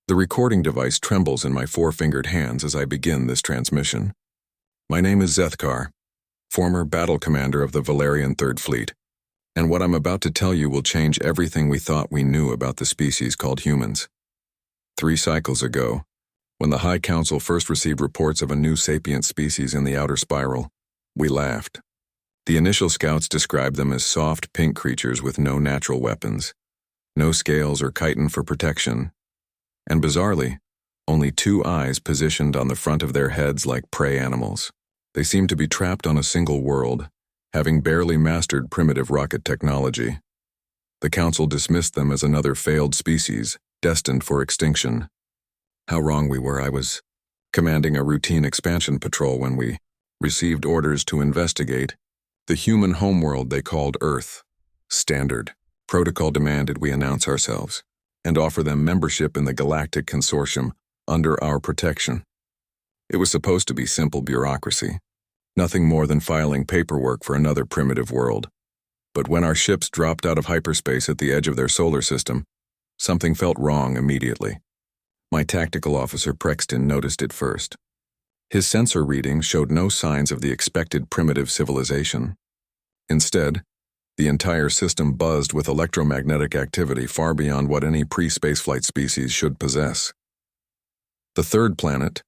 The recording device trembles in my four-fingered hands as I begin this transmission. My name is Zethkar, former battle commander of the Valerian Third Fleet, and what I'm about to tell you will change everything we thought we knew about the species called humans. 3 cycles ago, when the High Council first received reports of a new sapient species in the outer spiral, we laughed. The initial scouts described them as soft, pink creatures with no natural weapons, no scales or chitin for protection, and bizarrely, only 2 eyes positioned on the front of their heads like prey animals. They seemed to be trapped on a single world, having barely mastered primitive rocket technology. The Council dismissed them as another failed species, destined for extinction. How wrong we were. I was commanding a routine expansion patrol when we received orders to investigate the human homeworld they called Earth. Standard protocol demanded we announce ourselves and offer them membership in the Galactic Consortium under our protection. It was supposed to be simple bureaucracy, nothing more than filing paperwork for another primitive world. But when our ships dropped out of hyperspace at the edge of their solar system, something felt wrong immediately. My tactical officer Prexton noticed it first. His sensor readings showed no signs of the expected primitive civilization. Instead, the entire system buzzed with electromagnetic activity far beyond what any pre-spaceflight species should possess. The third planet,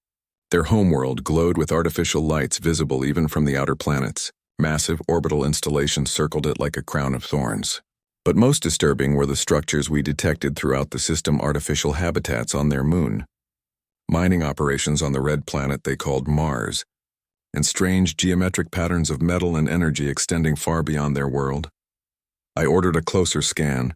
their homeworld, glowed with artificial lights visible even from the outer planets. Massive orbital installations circled it like a crown of thorns. But most disturbing were the structures we detected throughout the system, artificial habitats on their moon, mining operations on the red planet they called Mars, and strange geometric patterns of metal and energy extending far beyond their world. I ordered a closer scan,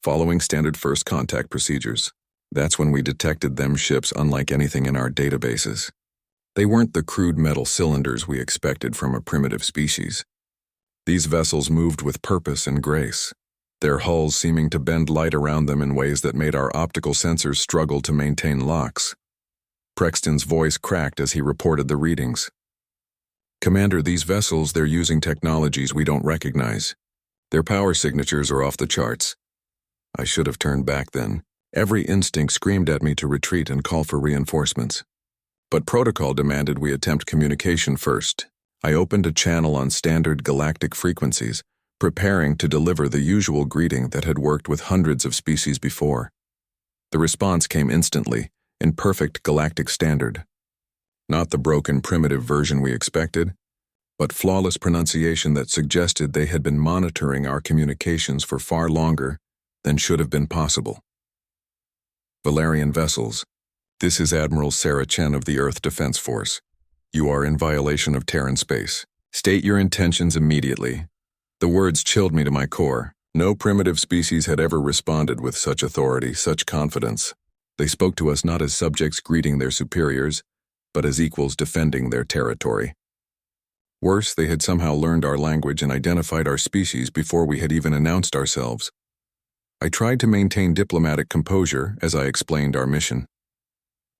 following standard first contact procedures. That's when we detected them ships unlike anything in our databases. They weren't the crude metal cylinders we expected from a primitive species. These vessels moved with purpose and grace, their hulls seeming to bend light around them in ways that made our optical sensors struggle to maintain locks. Prexton's voice cracked as he reported the readings. "Commander, these vessels, they're using technologies we don't recognize. Their power signatures are off the charts." I should have turned back then. Every instinct screamed at me to retreat and call for reinforcements. But protocol demanded we attempt communication first. I opened a channel on standard galactic frequencies, preparing to deliver the usual greeting that had worked with hundreds of species before. The response came instantly, in perfect galactic standard. Not the broken primitive version we expected, but flawless pronunciation that suggested they had been monitoring our communications for far longer than should have been possible. "Valerian vessels, this is Admiral Sarah Chen of the Earth Defense Force. You are in violation of Terran space. State your intentions immediately." The words chilled me to my core. No primitive species had ever responded with such authority, such confidence. They spoke to us not as subjects greeting their superiors, but as equals defending their territory. Worse, they had somehow learned our language and identified our species before we had even announced ourselves. I tried to maintain diplomatic composure as I explained our mission.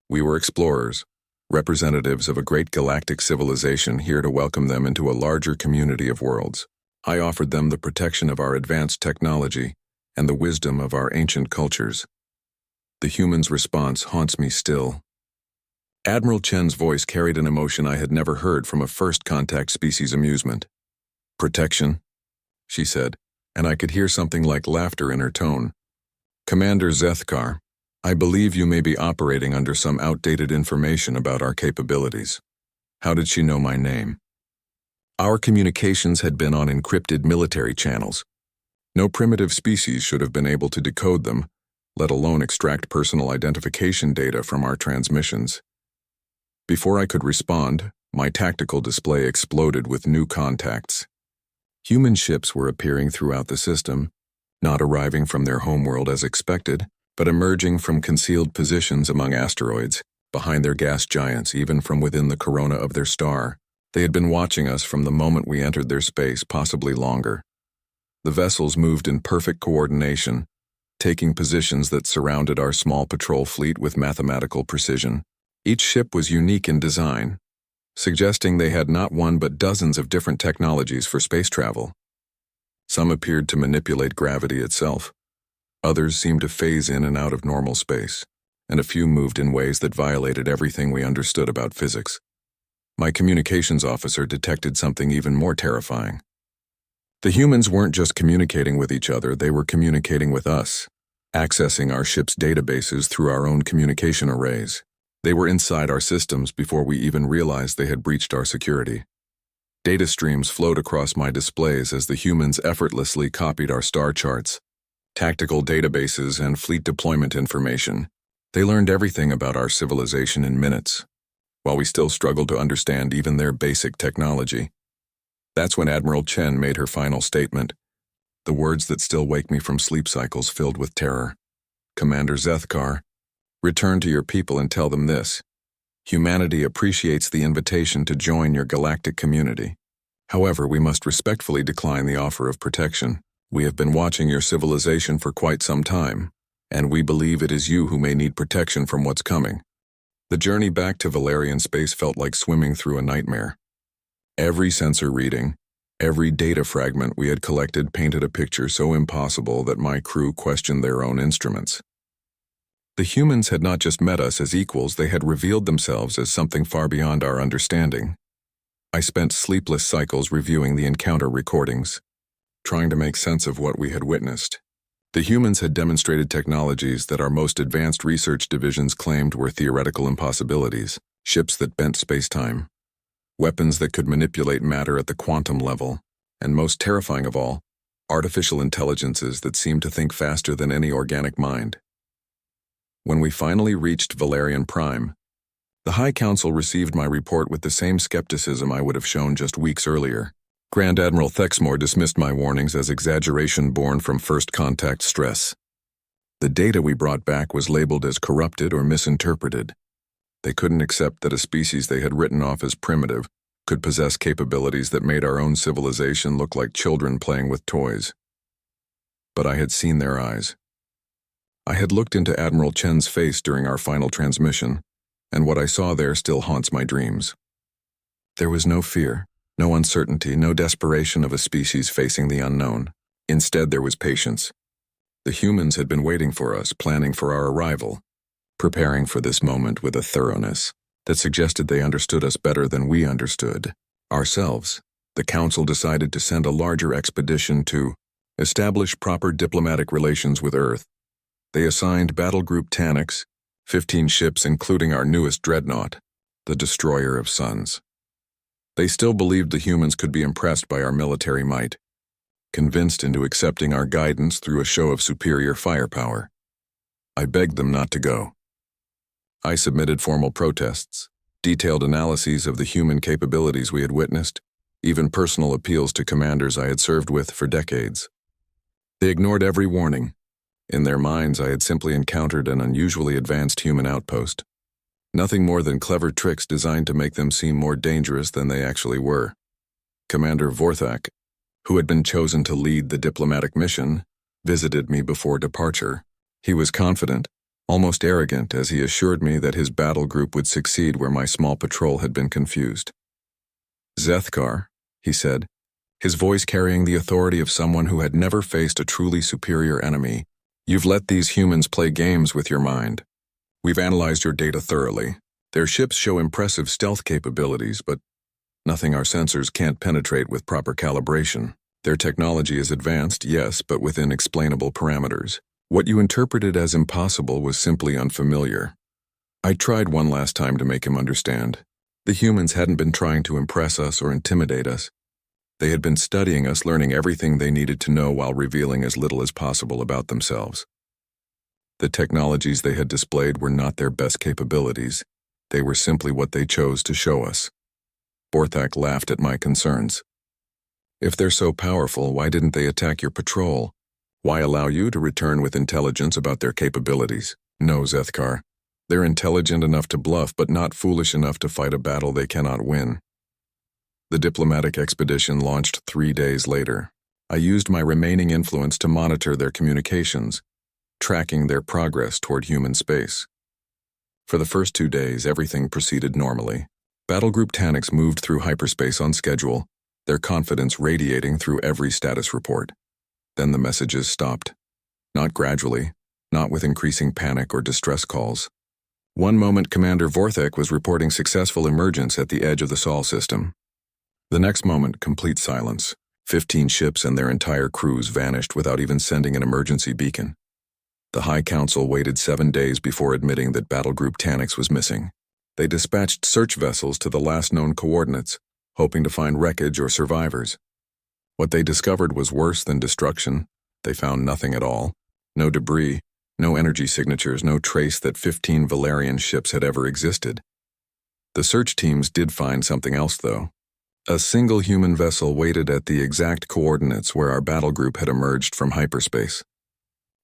We were explorers, representatives of a great galactic civilization here to welcome them into a larger community of worlds. I offered them the protection of our advanced technology and the wisdom of our ancient cultures. The humans' response haunts me still. Admiral Chen's voice carried an emotion I had never heard from a first-contact species amusement. "Protection," she said, and I could hear something like laughter in her tone. "Commander Zethkar, I believe you may be operating under some outdated information about our capabilities." How did she know my name? Our communications had been on encrypted military channels. No primitive species should have been able to decode them, let alone extract personal identification data from our transmissions. Before I could respond, my tactical display exploded with new contacts. Human ships were appearing throughout the system, not arriving from their homeworld as expected, but emerging from concealed positions among asteroids, behind their gas giants, even from within the corona of their star. They had been watching us from the moment we entered their space, possibly longer. The vessels moved in perfect coordination, taking positions that surrounded our small patrol fleet with mathematical precision. Each ship was unique in design, suggesting they had not one but dozens of different technologies for space travel. Some appeared to manipulate gravity itself. Others seemed to phase in and out of normal space. and a few moved in ways that violated everything we understood about physics. My communications officer detected something even more terrifying. The humans weren't just communicating with each other, they were communicating with us, accessing our ship's databases through our own communication arrays. They were inside our systems before we even realized they had breached our security. Data streams flowed across my displays as the humans effortlessly copied our star charts, tactical databases, and fleet deployment information. They learned everything about our civilization in minutes, while we still struggled to understand even their basic technology. That's when Admiral Chen made her final statement, the words that still wake me from sleep cycles filled with terror. Commander Zethkar, return to your people and tell them this. Humanity appreciates the invitation to join your galactic community. However, we must respectfully decline the offer of protection. We have been watching your civilization for quite some time, and we believe it is you who may need protection from what's coming. The journey back to Valerian space felt like swimming through a nightmare. Every sensor reading, every data fragment we had collected painted a picture so impossible that my crew questioned their own instruments. The humans had not just met us as equals, they had revealed themselves as something far beyond our understanding. I spent sleepless cycles reviewing the encounter recordings, trying to make sense of what we had witnessed. The humans had demonstrated technologies that our most advanced research divisions claimed were theoretical impossibilities, ships that bent space-time, weapons that could manipulate matter at the quantum level, and most terrifying of all, artificial intelligences that seemed to think faster than any organic mind. When we finally reached Valerian Prime, the High Council received my report with the same skepticism I would have shown just weeks earlier. Grand Admiral Thexmore dismissed my warnings as exaggeration born from first contact stress. The data we brought back was labeled as corrupted or misinterpreted. They couldn't accept that a species they had written off as primitive could possess capabilities that made our own civilization look like children playing with toys. But I had seen their eyes. I had looked into Admiral Chen's face during our final transmission, and what I saw there still haunts my dreams. There was no fear, no uncertainty, no desperation of a species facing the unknown. Instead, there was patience. The humans had been waiting for us, planning for our arrival, preparing for this moment with a thoroughness that suggested they understood us better than we understood ourselves. The Council decided to send a larger expedition to establish proper diplomatic relations with Earth. They assigned Battle Group Tanix, 15 ships including our newest dreadnought, the Destroyer of Suns. They still believed the humans could be impressed by our military might, convinced into accepting our guidance through a show of superior firepower. I begged them not to go. I submitted formal protests, detailed analyses of the human capabilities we had witnessed, even personal appeals to commanders I had served with for decades. They ignored every warning. In their minds, I had simply encountered an unusually advanced human outpost. Nothing more than clever tricks designed to make them seem more dangerous than they actually were. Commander Vorthak, who had been chosen to lead the diplomatic mission, visited me before departure. He was confident, almost arrogant, as he assured me that his battle group would succeed where my small patrol had been confused. Zethkar, he said, his voice carrying the authority of someone who had never faced a truly superior enemy, you've let these humans play games with your mind. We've analyzed your data thoroughly. Their ships show impressive stealth capabilities, but nothing our sensors can't penetrate with proper calibration. Their technology is advanced, yes, but within explainable parameters. What you interpreted as impossible was simply unfamiliar. I tried one last time to make him understand. The humans hadn't been trying to impress us or intimidate us. They had been studying us, learning everything they needed to know while revealing as little as possible about themselves. The technologies they had displayed were not their best capabilities. They were simply what they chose to show us. Borthak laughed at my concerns. If they're so powerful, why didn't they attack your patrol? Why allow you to return with intelligence about their capabilities? No, Zethkar. They're intelligent enough to bluff, but not foolish enough to fight a battle they cannot win. The diplomatic expedition launched 3 days later. I used my remaining influence to monitor their communications, tracking their progress toward human space. For the first 2 days, everything proceeded normally. Battle Group Tanix moved through hyperspace on schedule, their confidence radiating through every status report. Then the messages stopped. Not gradually, not with increasing panic or distress calls. One moment Commander Vorthek was reporting successful emergence at the edge of the Sol system. The next moment, complete silence. 15 ships and their entire crews vanished without even sending an emergency beacon. The High Council waited 7 days before admitting that Battle Group Tanix was missing. They dispatched search vessels to the last known coordinates, hoping to find wreckage or survivors. What they discovered was worse than destruction. They found nothing at all. No debris, no energy signatures, no trace that 15 Valerian ships had ever existed. The search teams did find something else, though. A single human vessel waited at the exact coordinates where our battle group had emerged from hyperspace.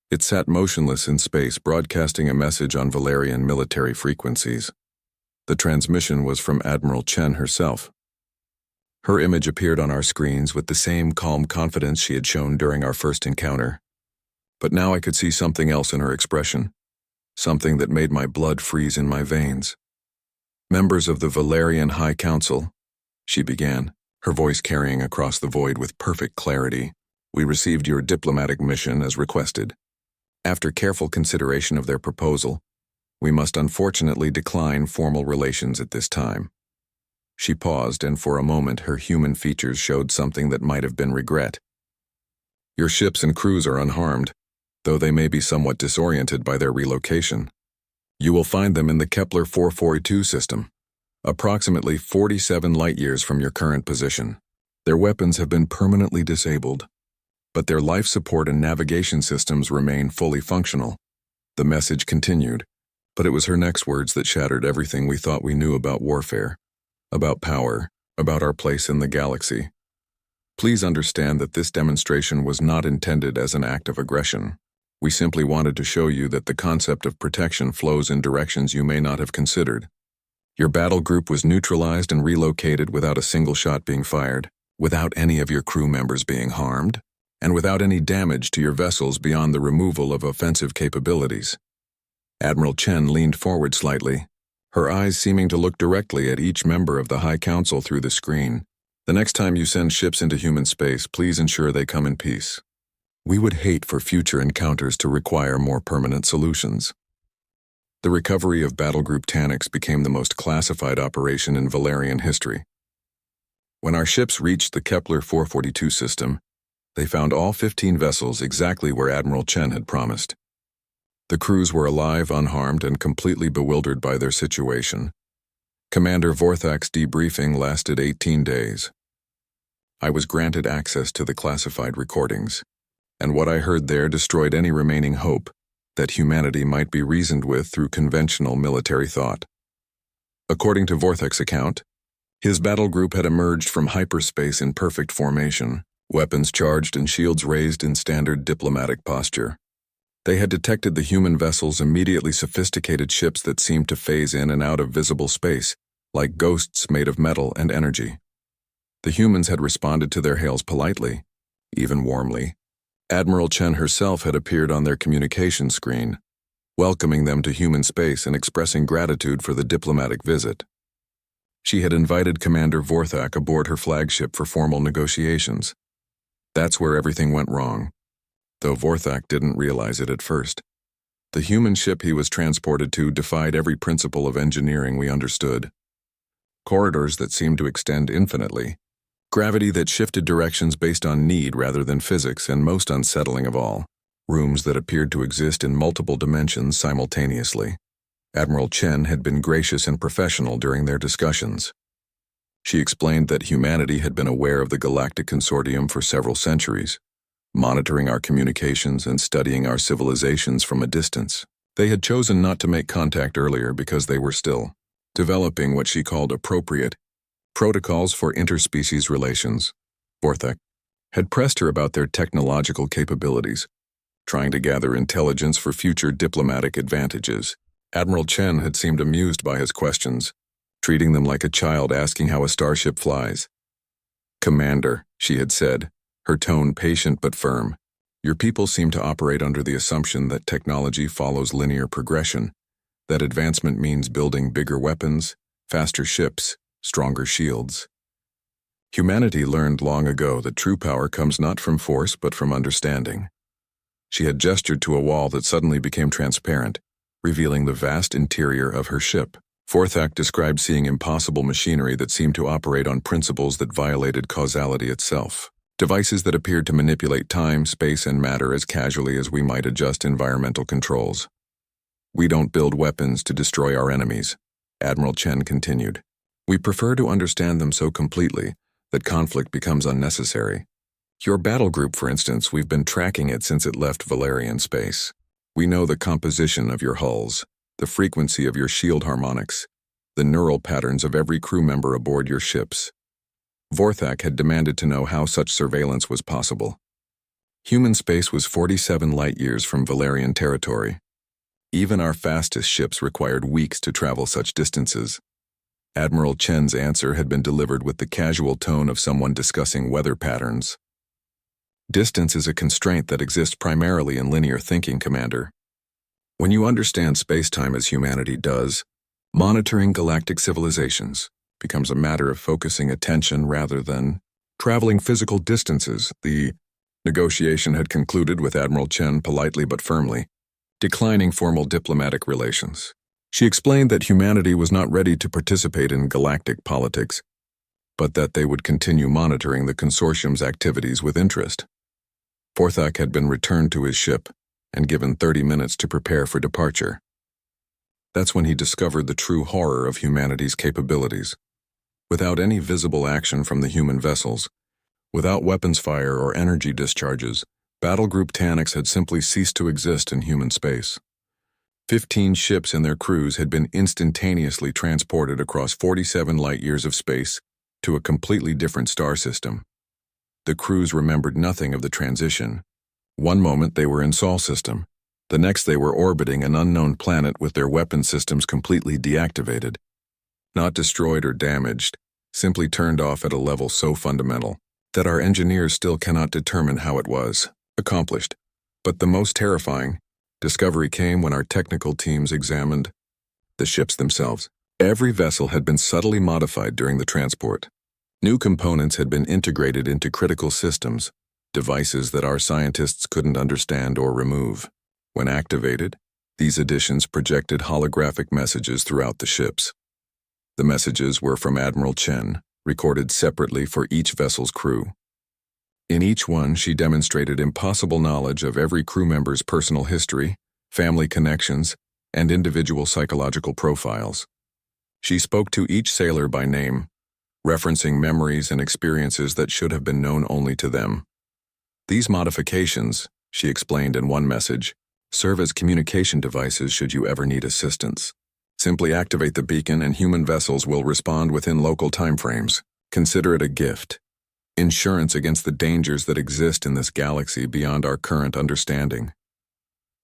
It sat motionless in space, broadcasting a message on Valerian military frequencies. The transmission was from Admiral Chen herself. Her image appeared on our screens with the same calm confidence she had shown during our first encounter. But now I could see something else in her expression, something that made my blood freeze in my veins. "Members of the Valerian High Council," she began, her voice carrying across the void with perfect clarity, "we received your diplomatic mission as requested. After careful consideration of their proposal, we must unfortunately decline formal relations at this time." She paused, and for a moment her human features showed something that might have been regret. "Your ships and crews are unharmed, though they may be somewhat disoriented by their relocation. You will find them in the Kepler 442 system, approximately 47 light-years from your current position. Their weapons have been permanently disabled, but their life support and navigation systems remain fully functional." The message continued, but it was her next words that shattered everything we thought we knew about warfare, about power, about our place in the galaxy. "Please understand that this demonstration was not intended as an act of aggression. We simply wanted to show you that the concept of protection flows in directions you may not have considered. Your battle group was neutralized and relocated without a single shot being fired, without any of your crew members being harmed, and without any damage to your vessels beyond the removal of offensive capabilities." Admiral Chen leaned forward slightly, her eyes seeming to look directly at each member of the High Council through the screen. "The next time you send ships into human space, please ensure they come in peace. We would hate for future encounters to require more permanent solutions." The recovery of Battle Group Tanix became the most classified operation in Valerian history. When our ships reached the Kepler 442 system, they found all 15 vessels exactly where Admiral Chen had promised. The crews were alive, unharmed, and completely bewildered by their situation. Commander Vorthak's debriefing lasted 18 days. I was granted access to the classified recordings, and what I heard there destroyed any remaining hope that humanity might be reasoned with through conventional military thought. According to Vorthek's account, his battle group had emerged from hyperspace in perfect formation, weapons charged and shields raised in standard diplomatic posture. They had detected the human vessels' immediately sophisticated ships that seemed to phase in and out of visible space, like ghosts made of metal and energy. The humans had responded to their hails politely, even warmly. Admiral Chen herself had appeared on their communication screen, welcoming them to human space and expressing gratitude for the diplomatic visit. She had invited Commander Vorthak aboard her flagship for formal negotiations. That's where everything went wrong, though Vorthak didn't realize it at first. The human ship he was transported to defied every principle of engineering we understood. Corridors that seemed to extend infinitely, gravity that shifted directions based on need rather than physics, and most unsettling of all, rooms that appeared to exist in multiple dimensions simultaneously. Admiral Chen had been gracious and professional during their discussions. She explained that humanity had been aware of the Galactic Consortium for several centuries, monitoring our communications and studying our civilizations from a distance. They had chosen not to make contact earlier because they were still developing what she called appropriate protocols for interspecies relations. Vorthek had pressed her about their technological capabilities, trying to gather intelligence for future diplomatic advantages. Admiral Chen had seemed amused by his questions, treating them like a child asking how a starship flies. "Commander," she had said, her tone patient but firm, "your people seem to operate under the assumption that technology follows linear progression, that advancement means building bigger weapons, faster ships, stronger shields. Humanity learned long ago that true power comes not from force but from understanding." She had gestured to a wall that suddenly became transparent, revealing the vast interior of her ship. Fourth Act described seeing impossible machinery that seemed to operate on principles that violated causality itself. Devices that appeared to manipulate time, space, and matter as casually as we might adjust environmental controls. "We don't build weapons to destroy our enemies," Admiral Chen continued. "We prefer to understand them so completely that conflict becomes unnecessary. Your battle group, for instance, we've been tracking it since it left Valerian space. We know the composition of your hulls, the frequency of your shield harmonics, the neural patterns of every crew member aboard your ships." Vorthak had demanded to know how such surveillance was possible. Human space was 47 light-years from Valerian territory. Even our fastest ships required weeks to travel such distances. Admiral Chen's answer had been delivered with the casual tone of someone discussing weather patterns. "Distance is a constraint that exists primarily in linear thinking, Commander. When you understand space-time as humanity does, monitoring galactic civilizations becomes a matter of focusing attention rather than traveling physical distances." The negotiation had concluded with Admiral Chen politely but firmly, declining formal diplomatic relations. She explained that humanity was not ready to participate in galactic politics, but that they would continue monitoring the consortium's activities with interest. Vorthak had been returned to his ship and given 30 minutes to prepare for departure. That's when he discovered the true horror of humanity's capabilities. Without any visible action from the human vessels, without weapons fire or energy discharges, Battle Group Tanix had simply ceased to exist in human space. 15 ships and their crews had been instantaneously transported across 47 light-years of space to a completely different star system. The crews remembered nothing of the transition. One moment they were in Sol system, the next they were orbiting an unknown planet with their weapon systems completely deactivated. Not destroyed or damaged, simply turned off at a level so fundamental that our engineers still cannot determine how it was accomplished. But the most terrifying discovery came when our technical teams examined the ships themselves. Every vessel had been subtly modified during the transport. New components had been integrated into critical systems, devices that our scientists couldn't understand or remove. When activated, these additions projected holographic messages throughout the ships. The messages were from Admiral Chen, recorded separately for each vessel's crew. In each one, she demonstrated impossible knowledge of every crew member's personal history, family connections, and individual psychological profiles. She spoke to each sailor by name, referencing memories and experiences that should have been known only to them. "These modifications," she explained in one message, "serve as communication devices should you ever need assistance. Simply activate the beacon and human vessels will respond within local timeframes. Consider it a gift. Insurance against the dangers that exist in this galaxy beyond our current understanding."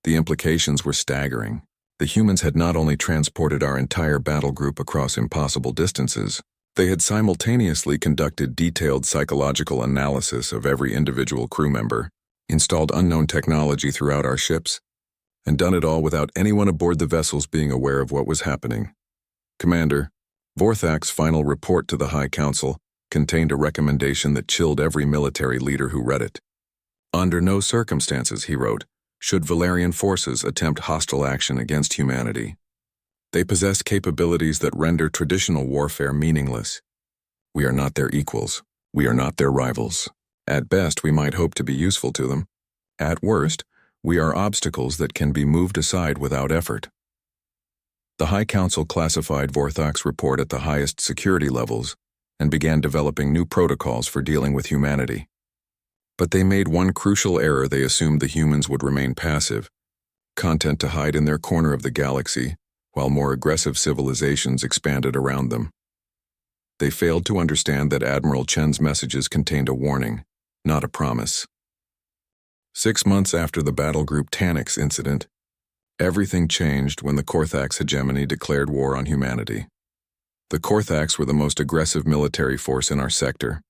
The implications were staggering. The humans had not only transported our entire battle group across impossible distances, they had simultaneously conducted detailed psychological analysis of every individual crew member, installed unknown technology throughout our ships, and done it all without anyone aboard the vessels being aware of what was happening. "Commander, Vorthak's final report to the High Council contained a recommendation that chilled every military leader who read it. Under no circumstances," he wrote, "should Valerian forces attempt hostile action against humanity. They possess capabilities that render traditional warfare meaningless. We are not their equals. We are not their rivals. At best, we might hope to be useful to them. At worst, we are obstacles that can be moved aside without effort." The High Council classified Vorthak's report at the highest security levels and began developing new protocols for dealing with humanity. But they made one crucial error. They assumed the humans would remain passive, content to hide in their corner of the galaxy, while more aggressive civilizations expanded around them. They failed to understand that Admiral Chen's messages contained a warning, not a promise. 6 months after the Battle Group Tanix incident, everything changed when the Korthax hegemony declared war on humanity. The Korthax were the most aggressive military force in our sector,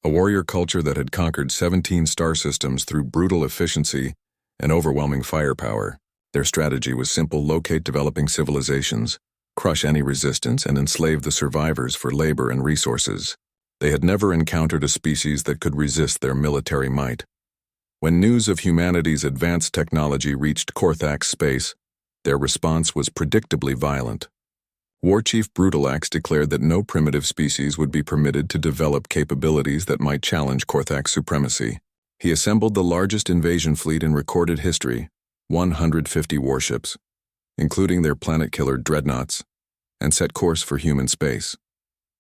a warrior culture that had conquered 17 star systems through brutal efficiency and overwhelming firepower. Their strategy was simple: locate developing civilizations, crush any resistance, and enslave the survivors for labor and resources. They had never encountered a species that could resist their military might. When news of humanity's advanced technology reached Korthax space, Their response was predictably violent. War Chief Brutalax declared that no primitive species would be permitted to develop capabilities that might challenge Korthak's supremacy. He assembled the largest invasion fleet in recorded history, 150 warships, including their planet-killer dreadnoughts, and set course for human space.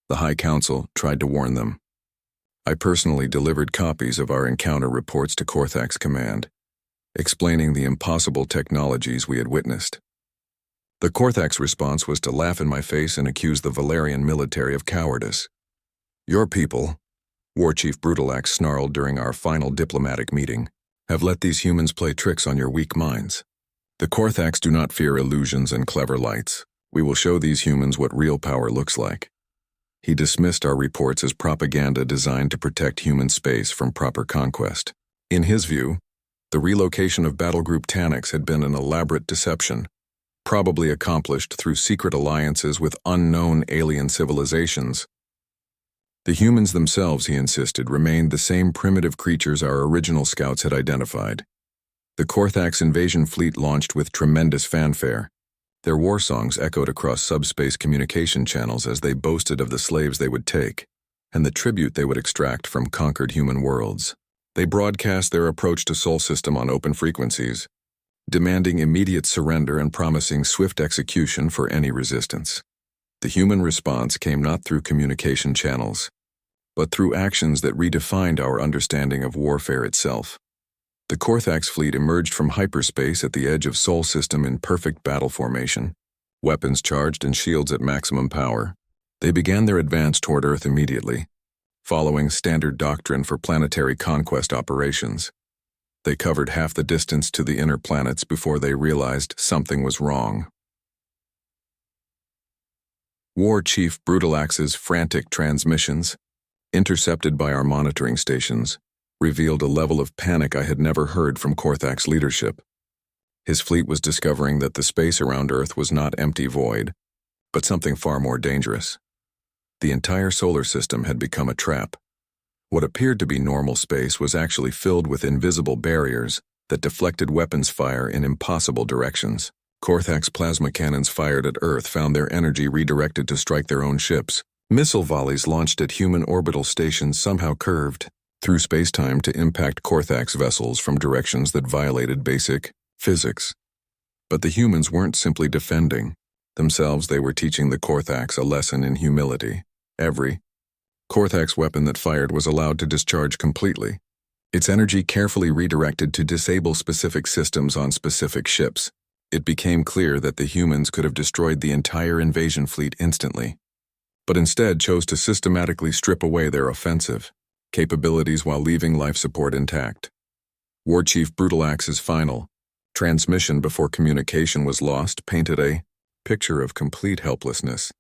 The High Council tried to warn them. I personally delivered copies of our encounter reports to Korthak's command, explaining the impossible technologies we had witnessed. The Korthak's response was to laugh in my face and accuse the Valerian military of cowardice. "Your people," War Chief Brutalax snarled during our final diplomatic meeting, "have let these humans play tricks on your weak minds. The Korthaks do not fear illusions and clever lights. We will show these humans what real power looks like." He dismissed our reports as propaganda designed to protect human space from proper conquest. In his view, the relocation of Battlegroup Taniks had been an elaborate deception, probably accomplished through secret alliances with unknown alien civilizations. The humans themselves, he insisted, remained the same primitive creatures our original scouts had identified. The Korthak's invasion fleet launched with tremendous fanfare. Their war songs echoed across subspace communication channels as they boasted of the slaves they would take, and the tribute they would extract from conquered human worlds. They broadcast their approach to Sol System on open frequencies, demanding immediate surrender and promising swift execution for any resistance. The human response came not through communication channels, but through actions that redefined our understanding of warfare itself. The Korthak's fleet emerged from hyperspace at the edge of Sol System in perfect battle formation, weapons charged and shields at maximum power. They began their advance toward Earth immediately, following standard doctrine for planetary conquest operations. They covered half the distance to the inner planets before they realized something was wrong. War Chief Brutalax's frantic transmissions, intercepted by our monitoring stations, revealed a level of panic I had never heard from Korthak's leadership. His fleet was discovering that the space around Earth was not empty void, but something far more dangerous. The entire solar system had become a trap. What appeared to be normal space was actually filled with invisible barriers that deflected weapons fire in impossible directions. Korthak's plasma cannons fired at Earth found their energy redirected to strike their own ships. Missile volleys launched at human orbital stations somehow curved through space-time to impact Korthak's vessels from directions that violated basic physics. But the humans weren't simply defending. Themselves, they were teaching the Korthaks a lesson in humility. Every Korthak's weapon that fired was allowed to discharge completely, its energy carefully redirected to disable specific systems on specific ships. It became clear that the humans could have destroyed the entire invasion fleet instantly, but instead chose to systematically strip away their offensive capabilities while leaving life support intact. War Chief Brutalax's final transmission before communication was lost painted a picture of complete helplessness.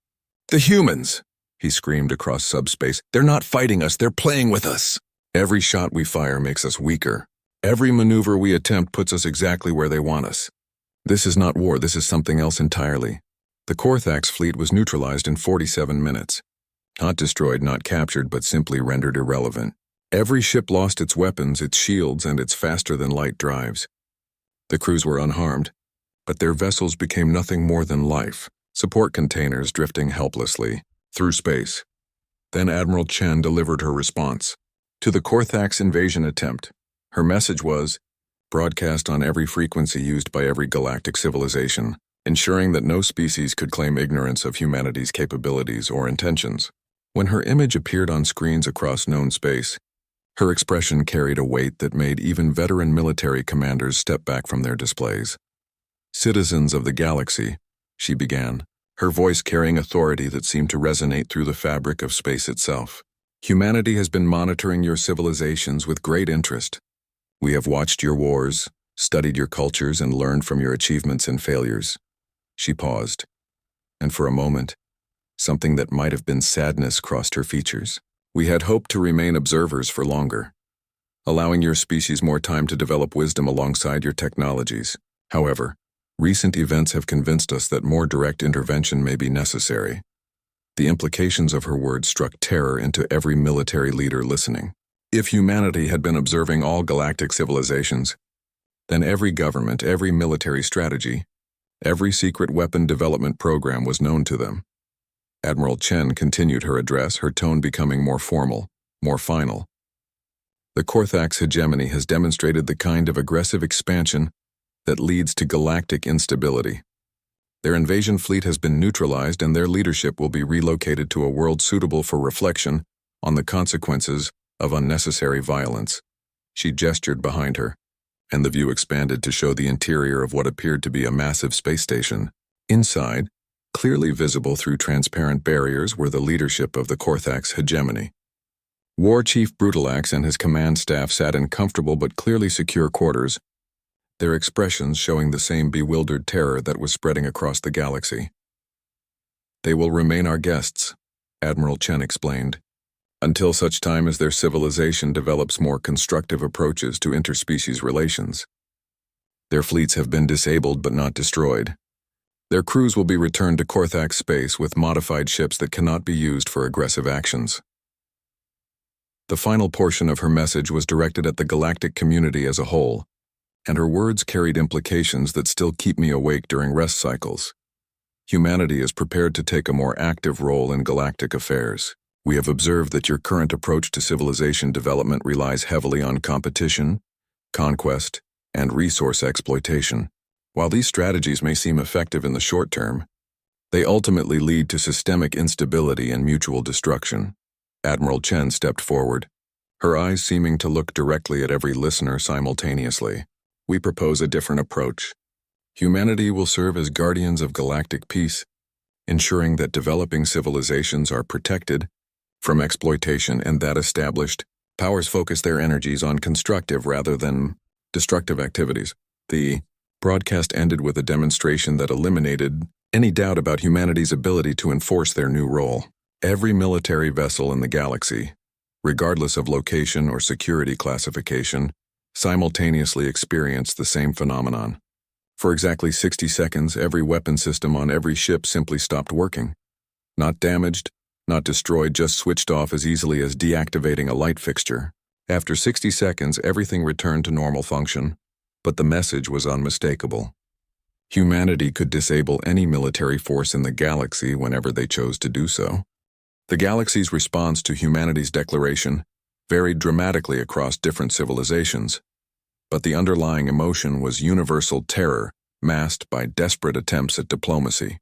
"The humans!" he screamed across subspace. "They're not fighting us, they're playing with us. Every shot we fire makes us weaker. Every maneuver we attempt puts us exactly where they want us. This is not war, this is something else entirely." The Korthak's fleet was neutralized in 47 minutes. Not destroyed, not captured, but simply rendered irrelevant. Every ship lost its weapons, its shields, and its faster-than-light drives. The crews were unharmed, but their vessels became nothing more than life, support containers drifting helplessly through space. Then Admiral Chen delivered her response to the Korthak's invasion attempt. Her message was broadcast on every frequency used by every galactic civilization, ensuring that no species could claim ignorance of humanity's capabilities or intentions. When her image appeared on screens across known space, her expression carried a weight that made even veteran military commanders step back from their displays. "Citizens of the galaxy," she began, her voice carrying authority that seemed to resonate through the fabric of space itself. "Humanity has been monitoring your civilizations with great interest. We have watched your wars, studied your cultures, and learned from your achievements and failures." She paused, and for a moment, something that might have been sadness crossed her features. "We had hoped to remain observers for longer, allowing your species more time to develop wisdom alongside your technologies. However, recent events have convinced us that more direct intervention may be necessary." The implications of her words struck terror into every military leader listening. If humanity had been observing all galactic civilizations, then every government, every military strategy, Every secret weapon development program was known to them. Admiral Chen continued her address, her tone becoming more formal, more final. The Korthax hegemony has demonstrated the kind of aggressive expansion that leads to galactic instability. Their invasion fleet has been neutralized and their leadership will be relocated to a world suitable for reflection on the consequences of unnecessary violence. She gestured behind her, and the view expanded to show the interior of what appeared to be a massive space station. Inside, clearly visible through transparent barriers, were the leadership of the Korthax hegemony. War Chief Brutalax and his command staff sat in comfortable but clearly secure quarters, their expressions showing the same bewildered terror that was spreading across the galaxy. "They will remain our guests," Admiral Chen explained, "until such time as their civilization develops more constructive approaches to interspecies relations. Their fleets have been disabled but not destroyed. Their crews will be returned to Korthax space with modified ships that cannot be used for aggressive actions." The final portion of her message was directed at the galactic community as a whole, and her words carried implications that still keep me awake during rest cycles. Humanity is prepared to take a more active role in galactic affairs. We have observed that your current approach to civilization development relies heavily on competition, conquest, and resource exploitation. While these strategies may seem effective in the short term, they ultimately lead to systemic instability and mutual destruction. Admiral Chen stepped forward, her eyes seeming to look directly at every listener simultaneously. "We propose a different approach. Humanity will serve as guardians of galactic peace, ensuring that developing civilizations are protected from exploitation and that established powers focus their energies on constructive rather than destructive activities." The broadcast ended with a demonstration that eliminated any doubt about humanity's ability to enforce their new role. Every military vessel in the galaxy, regardless of location or security classification, simultaneously experienced the same phenomenon. For exactly 60 seconds, every weapon system on every ship simply stopped working. Not damaged, not destroyed, just switched off as easily as deactivating a light fixture. After 60 seconds, everything returned to normal function, but the message was unmistakable. Humanity could disable any military force in the galaxy whenever they chose to do so. The galaxy's response to humanity's declaration varied dramatically across different civilizations, but the underlying emotion was universal terror, masked by desperate attempts at diplomacy.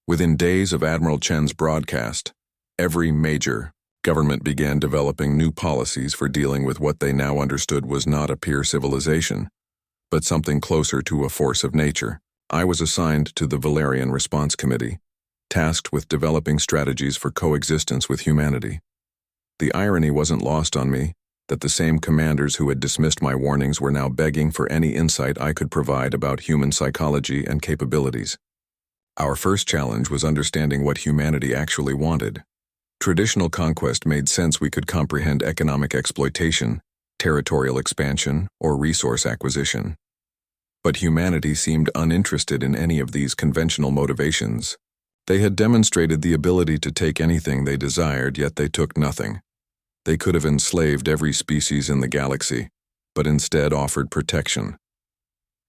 Within days of Admiral Chen's broadcast, every major government began developing new policies for dealing with what they now understood was not a peer civilization, but something closer to a force of nature. I was assigned to the Valerian Response Committee, tasked with developing strategies for coexistence with humanity. The irony wasn't lost on me that the same commanders who had dismissed my warnings were now begging for any insight I could provide about human psychology and capabilities. Our first challenge was understanding what humanity actually wanted. Traditional conquest made sense. We could comprehend economic exploitation, territorial expansion, or resource acquisition. But humanity seemed uninterested in any of these conventional motivations. They had demonstrated the ability to take anything they desired, yet they took nothing. They could have enslaved every species in the galaxy, but instead offered protection.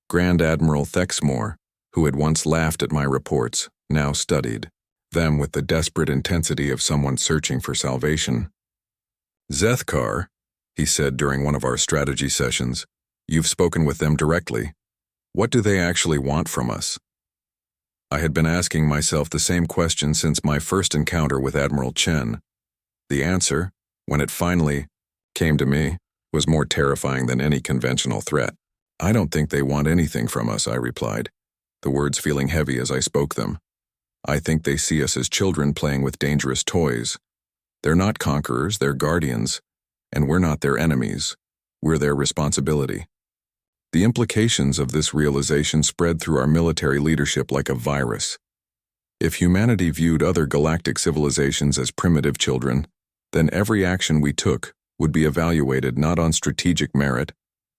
Grand Admiral Thexmore, who had once laughed at my reports, now studied them with the desperate intensity of someone searching for salvation. "Zethkar," he said during one of our strategy sessions, "you've spoken with them directly. What do they actually want from us?" I had been asking myself the same question since my first encounter with Admiral Chen. The answer, when it finally came to me, was more terrifying than any conventional threat. "I don't think they want anything from us," I replied, the words feeling heavy as I spoke them. "I think they see us as children playing with dangerous toys. They're not conquerors, they're guardians, and we're not their enemies. We're their responsibility." The implications of this realization spread through our military leadership like a virus. If humanity viewed other galactic civilizations as primitive children, then every action we took would be evaluated not on strategic merit,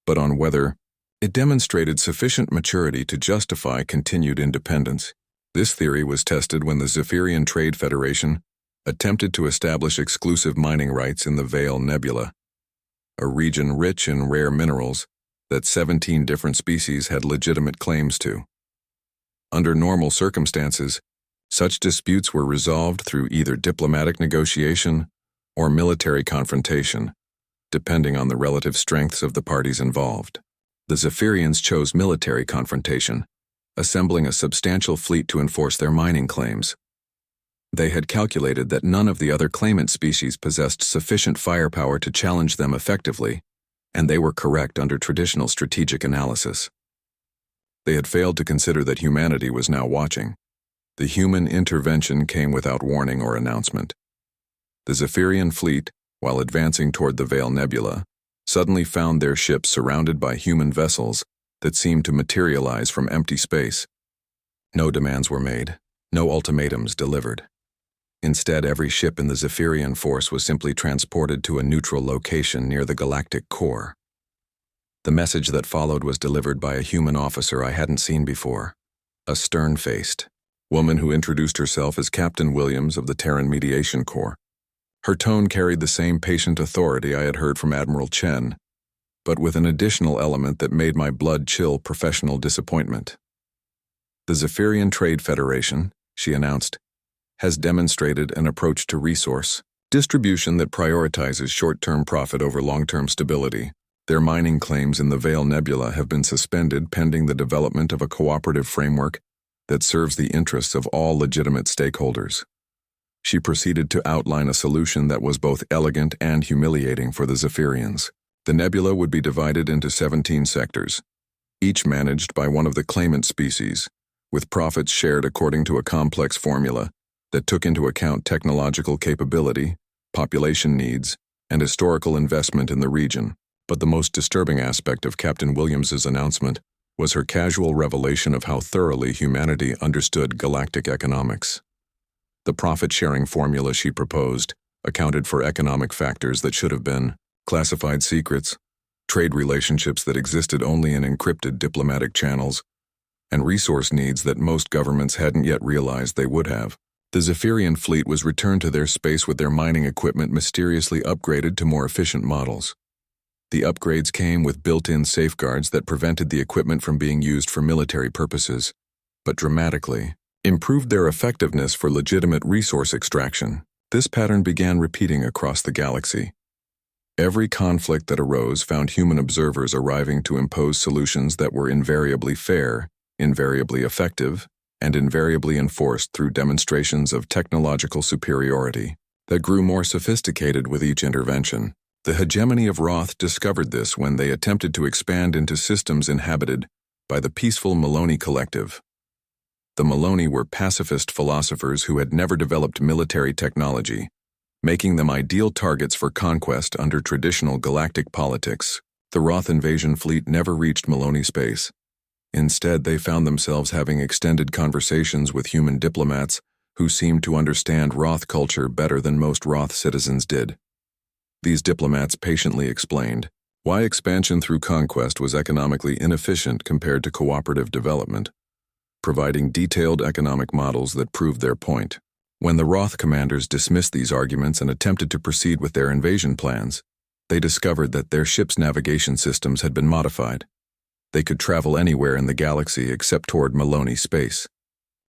but on whether it demonstrated sufficient maturity to justify continued independence. This theory was tested when the Zephyrian Trade Federation attempted to establish exclusive mining rights in the Vale Nebula, a region rich in rare minerals that 17 different species had legitimate claims to. Under normal circumstances, such disputes were resolved through either diplomatic negotiation or military confrontation, depending on the relative strengths of the parties involved. The Zephyrians chose military confrontation, assembling a substantial fleet to enforce their mining claims. They had calculated that none of the other claimant species possessed sufficient firepower to challenge them effectively, and they were correct under traditional strategic analysis. They had failed to consider that humanity was now watching. The human intervention came without warning or announcement. The Zephyrian fleet, while advancing toward the Veil Nebula, suddenly found their ships surrounded by human vessels that seemed to materialize from empty space. No demands were made, no ultimatums delivered. Instead, every ship in the Zephyrian force was simply transported to a neutral location near the galactic core. The message that followed was delivered by a human officer I hadn't seen before, a stern-faced woman who introduced herself as Captain Williams of the Terran Mediation Corps. Her tone carried the same patient authority I had heard from Admiral Chen, but with an additional element that made my blood chill professional disappointment. The Zephyrian Trade Federation, she announced, has demonstrated an approach to resource distribution that prioritizes short-term profit over long-term stability. Their mining claims in the Veil Nebula have been suspended pending the development of a cooperative framework that serves the interests of all legitimate stakeholders. She proceeded to outline a solution that was both elegant and humiliating for the Zephyrians. The nebula would be divided into 17 sectors, each managed by one of the claimant species, with profits shared according to a complex formula that took into account technological capability, population needs, and historical investment in the region. But the most disturbing aspect of Captain Williams's announcement was her casual revelation of how thoroughly humanity understood galactic economics. The profit-sharing formula she proposed accounted for economic factors that should have been classified secrets, trade relationships that existed only in encrypted diplomatic channels, and resource needs that most governments hadn't yet realized they would have. The Zephyrian fleet was returned to their space with their mining equipment mysteriously upgraded to more efficient models. The upgrades came with built-in safeguards that prevented the equipment from being used for military purposes, but dramatically improved their effectiveness for legitimate resource extraction. This pattern began repeating across the galaxy. Every conflict that arose found human observers arriving to impose solutions that were invariably fair, invariably effective, and invariably enforced through demonstrations of technological superiority that grew more sophisticated with each intervention. The hegemony of Roth discovered this when they attempted to expand into systems inhabited by the peaceful Maloney Collective. The Maloney were pacifist philosophers who had never developed military technology, making them ideal targets for conquest under traditional galactic politics. The Roth invasion fleet never reached Maloney space. Instead, they found themselves having extended conversations with human diplomats who seemed to understand Roth culture better than most Roth citizens did. These diplomats patiently explained why expansion through conquest was economically inefficient compared to cooperative development, providing detailed economic models that proved their point. When the Roth commanders dismissed these arguments and attempted to proceed with their invasion plans, they discovered that their ship's navigation systems had been modified. They could travel anywhere in the galaxy except toward Maloney space.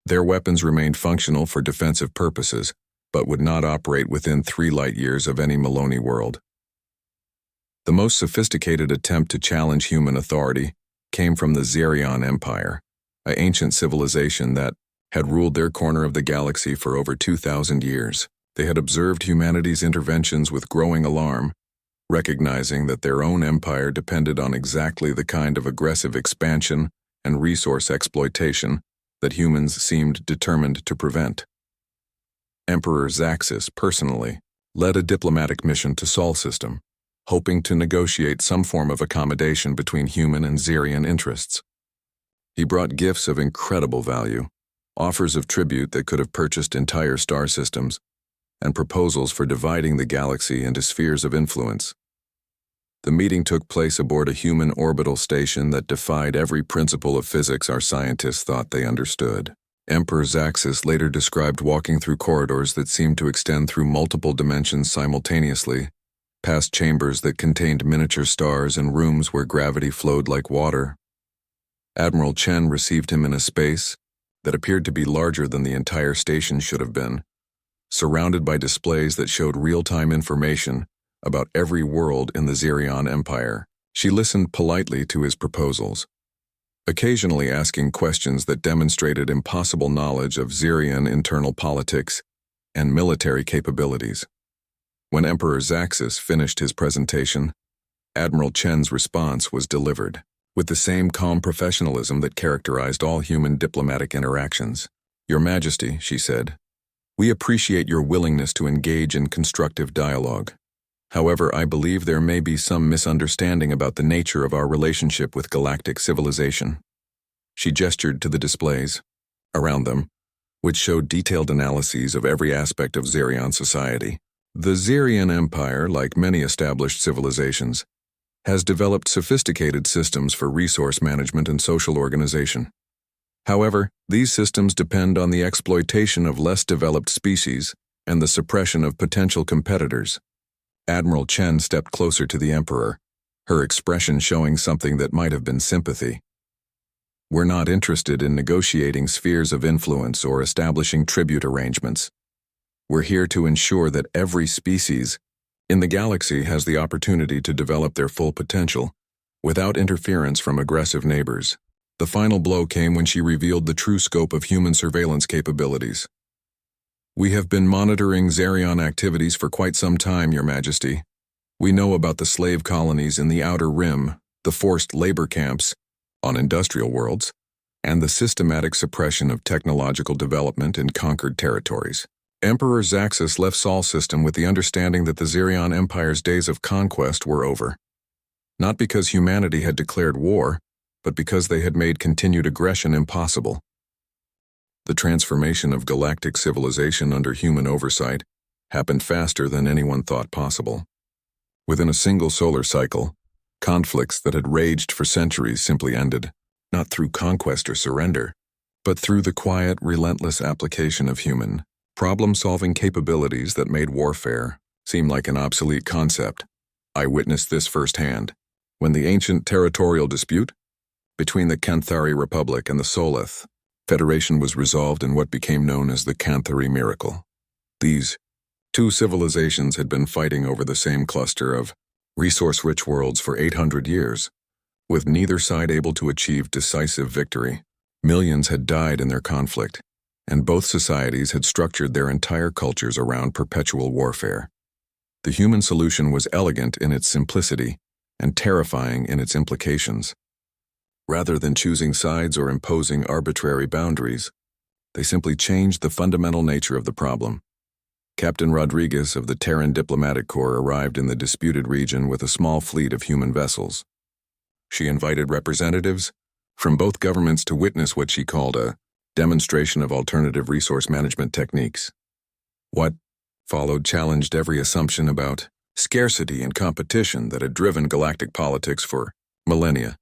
Their weapons remained functional for defensive purposes, but would not operate within 3 light years of any Maloney world. The most sophisticated attempt to challenge human authority came from the Zerion Empire, an ancient civilization that had ruled their corner of the galaxy for over 2,000 years. They had observed humanity's interventions with growing alarm, recognizing that their own empire depended on exactly the kind of aggressive expansion and resource exploitation that humans seemed determined to prevent. Emperor Zaxxas personally led a diplomatic mission to Sol System, hoping to negotiate some form of accommodation between human and Zerian interests. He brought gifts of incredible value, offers of tribute that could have purchased entire star systems, and proposals for dividing the galaxy into spheres of influence. The meeting took place aboard a human orbital station that defied every principle of physics our scientists thought they understood. Emperor Zaxxas later described walking through corridors that seemed to extend through multiple dimensions simultaneously, past chambers that contained miniature stars and rooms where gravity flowed like water. Admiral Chen received him in a space that appeared to be larger than the entire station should have been, surrounded by displays that showed real-time information about every world in the Xerion Empire. She listened politely to his proposals, occasionally asking questions that demonstrated impossible knowledge of Xerion internal politics and military capabilities. When Emperor Zaxxas finished his presentation, Admiral Chen's response was delivered, with the same calm professionalism that characterized all human diplomatic interactions. "Your Majesty," she said, "we appreciate your willingness to engage in constructive dialogue. However, I believe there may be some misunderstanding about the nature of our relationship with galactic civilization." She gestured to the displays around them, which showed detailed analyses of every aspect of Xerion society. The Xerion Empire, like many established civilizations, has developed sophisticated systems for resource management and social organization. However, these systems depend on the exploitation of less developed species and the suppression of potential competitors. Admiral Chen stepped closer to the Emperor, her expression showing something that might have been sympathy. "We're not interested in negotiating spheres of influence or establishing tribute arrangements. We're here to ensure that every species in the galaxy has the opportunity to develop their full potential without interference from aggressive neighbors." The final blow came when she revealed the true scope of human surveillance capabilities. "We have been monitoring Xerion activities for quite some time, Your Majesty. We know about the slave colonies in the Outer Rim, the forced labor camps on industrial worlds, and the systematic suppression of technological development in conquered territories." Emperor Zaxxas left Sol System with the understanding that the Xerion Empire's days of conquest were over. Not because humanity had declared war, but because they had made continued aggression impossible. The transformation of galactic civilization under human oversight happened faster than anyone thought possible. Within a single solar cycle, conflicts that had raged for centuries simply ended, not through conquest or surrender, but through the quiet, relentless application of human problem-solving capabilities that made warfare seem like an obsolete concept. I witnessed this firsthand when the ancient territorial dispute between the Canthari Republic and the Solith Federation was resolved in what became known as the Canthari Miracle. These two civilizations had been fighting over the same cluster of resource-rich worlds for 800 years, with neither side able to achieve decisive victory. Millions had died in their conflict, and both societies had structured their entire cultures around perpetual warfare. The human solution was elegant in its simplicity and terrifying in its implications. Rather than choosing sides or imposing arbitrary boundaries, they simply changed the fundamental nature of the problem. Captain Rodriguez of the Terran Diplomatic Corps arrived in the disputed region with a small fleet of human vessels. She invited representatives from both governments to witness what she called a demonstration of alternative resource management techniques. What followed challenged every assumption about scarcity and competition that had driven galactic politics for millennia.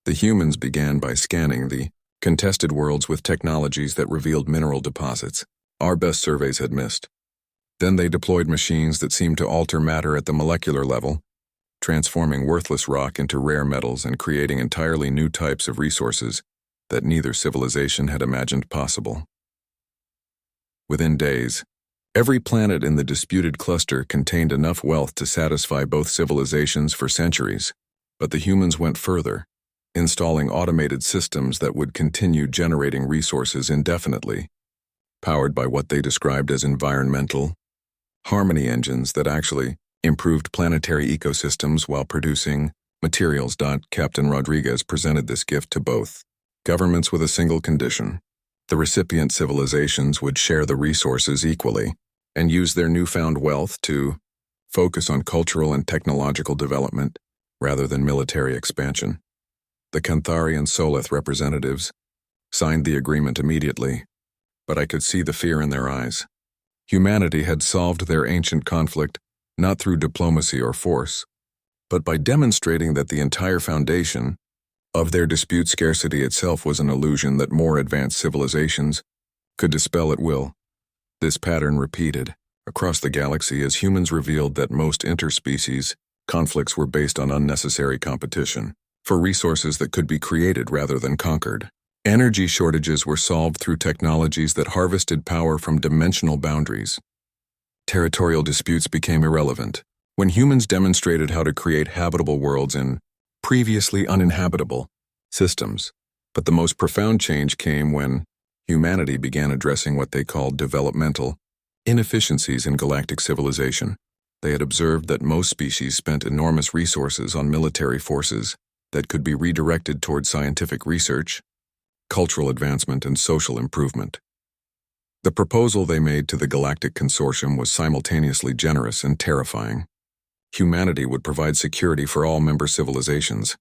The humans began by scanning the contested worlds with technologies that revealed mineral deposits our best surveys had missed. Then they deployed machines that seemed to alter matter at the molecular level, transforming worthless rock into rare metals and creating entirely new types of resources that neither civilization had imagined possible. Within days, every planet in the disputed cluster contained enough wealth to satisfy both civilizations for centuries, but the humans went further, installing automated systems that would continue generating resources indefinitely, powered by what they described as environmental harmony engines that actually improved planetary ecosystems while producing materials. Captain Rodriguez presented this gift to both governments with a single condition. The recipient civilizations would share the resources equally and use their newfound wealth to focus on cultural and technological development rather than military expansion. The Canthari and Solith representatives signed the agreement immediately, but I could see the fear in their eyes. Humanity had solved their ancient conflict not through diplomacy or force, but by demonstrating that the entire foundation of their dispute scarcity itself was an illusion that more advanced civilizations could dispel at will. This pattern repeated across the galaxy as humans revealed that most interspecies conflicts were based on unnecessary competition for resources that could be created rather than conquered. Energy shortages were solved through technologies that harvested power from dimensional boundaries. Territorial disputes became irrelevant when humans demonstrated how to create habitable worlds in previously uninhabitable systems. But the most profound change came when humanity began addressing what they called developmental inefficiencies in galactic civilization. They had observed that most species spent enormous resources on military forces that could be redirected toward scientific research, cultural advancement, and social improvement. The proposal they made to the Galactic Consortium was simultaneously generous and terrifying. Humanity would provide security for all member civilizations,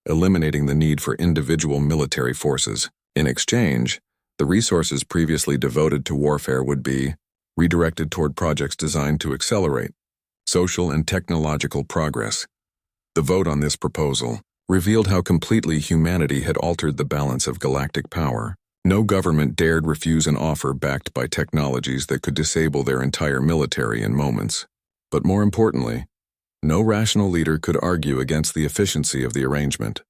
eliminating the need for individual military forces. In exchange, the resources previously devoted to warfare would be redirected toward projects designed to accelerate social and technological progress. The vote on this proposal revealed how completely humanity had altered the balance of galactic power. No government dared refuse an offer backed by technologies that could disable their entire military in moments. But more importantly, no rational leader could argue against the efficiency of the arrangement.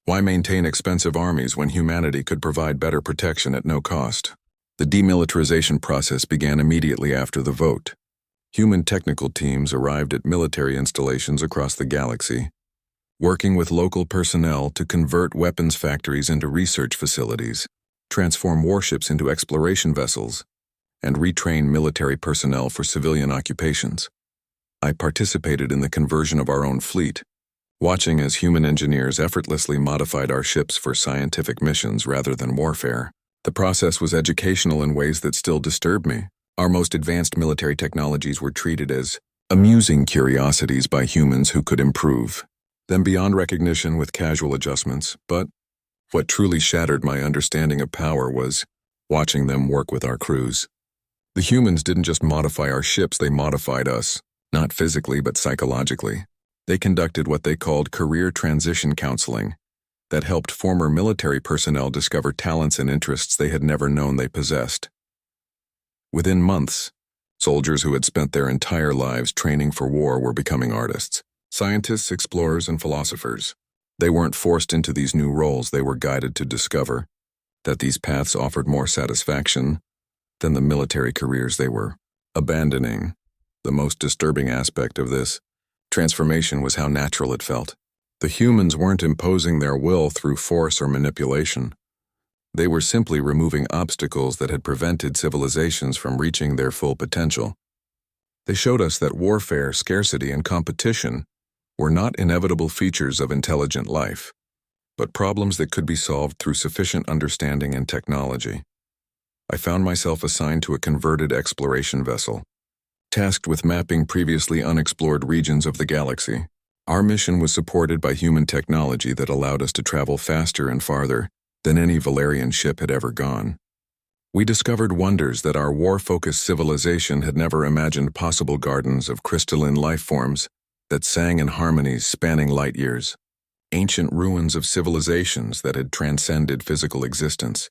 Why maintain expensive armies when humanity could provide better protection at no cost? The demilitarization process began immediately after the vote. Human technical teams arrived at military installations across the galaxy, working with local personnel to convert weapons factories into research facilities, transform warships into exploration vessels, and retrain military personnel for civilian occupations. I participated in the conversion of our own fleet, watching as human engineers effortlessly modified our ships for scientific missions rather than warfare. The process was educational in ways that still disturb me. Our most advanced military technologies were treated as amusing curiosities by humans who could improve them beyond recognition with casual adjustments. But what truly shattered my understanding of power was watching them work with our crews. The humans didn't just modify our ships, they modified us, not physically but psychologically. They conducted what they called career transition counseling that helped former military personnel discover talents and interests they had never known they possessed. Within months, soldiers who had spent their entire lives training for war were becoming artists, scientists, explorers, and philosophers. They weren't forced into these new roles, they were guided to discover that these paths offered more satisfaction than the military careers they were abandoning. The most disturbing aspect of this transformation was how natural it felt. The humans weren't imposing their will through force or manipulation. They were simply removing obstacles that had prevented civilizations from reaching their full potential. They showed us that warfare, scarcity, and competition were not inevitable features of intelligent life, but problems that could be solved through sufficient understanding and technology. I found myself assigned to a converted exploration vessel, tasked with mapping previously unexplored regions of the galaxy. Our mission was supported by human technology that allowed us to travel faster and farther than any Valerian ship had ever gone. We discovered wonders that our war-focused civilization had never imagined, possible gardens of crystalline life forms that sang in harmonies spanning light years, ancient ruins of civilizations that had transcended physical existence,